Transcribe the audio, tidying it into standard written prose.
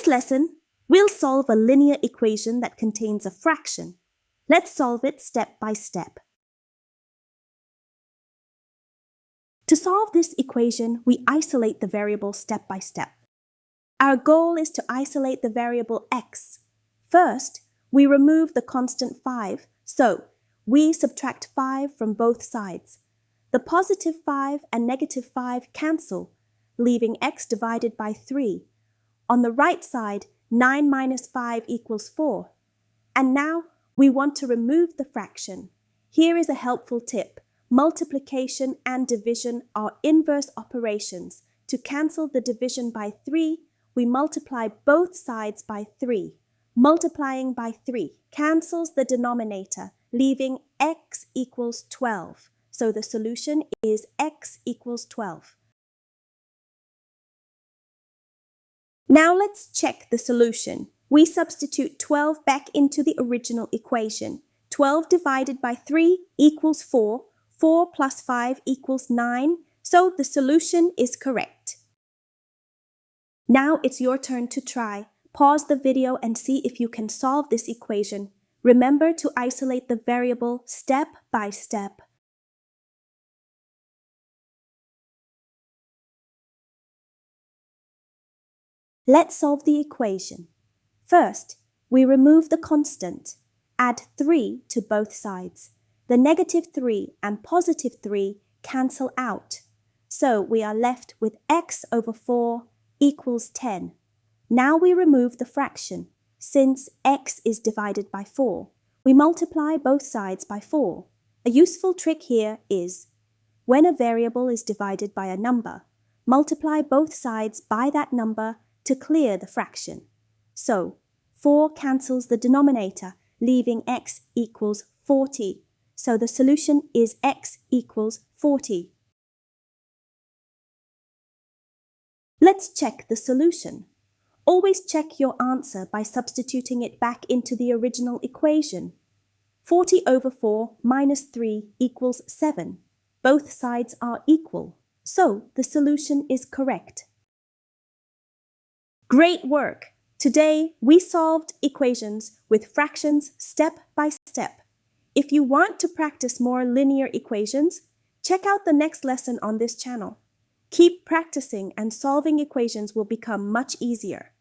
lesson, we'll solve a linear equation that contains a fraction. Let's solve it step by step. To solve this equation, we isolate the variable step by step. Our goal is to isolate the variable x. First, we remove the constant 5, so we subtract 5 from both sides. The positive 5 and negative 5 cancel, leaving x divided by 3. On the right side, 9 minus 5 equals 4. And now, we want to remove the fraction. Here is a helpful tip. Multiplication and division are inverse operations. To cancel the division by 3, we multiply both sides by 3. Multiplying by 3 cancels the denominator, leaving x equals 12. So the solution is x equals 12. Now let's check the solution. We substitute 12 back into the original equation. 12 divided by 3 equals 4. 4 plus 5 equals 9, so the solution is correct. Now it's your turn to try. Pause the video and see if you can solve this equation. Remember to isolate the variable step by step. Let's solve the equation. First, we remove the constant. Add 3 to both sides. The negative 3 and positive 3 cancel out. So we are left with x over 4 equals 10. Now we remove the fraction. Since x is divided by 4, we multiply both sides by 4. A useful trick here is, when a variable is divided by a number, multiply both sides by that number to clear the fraction. So, 4 cancels the denominator, leaving x equals 40. So the solution is x equals 40. Let's check the solution. Always check your answer by substituting it back into the original equation. 40 over 4 minus 3 equals 7. Both sides are equal, so the solution is correct. Great work! Today, we solved equations with fractions step by step. If you want to practice more linear equations, check out the next lesson on this channel. Keep practicing and solving equations will become much easier.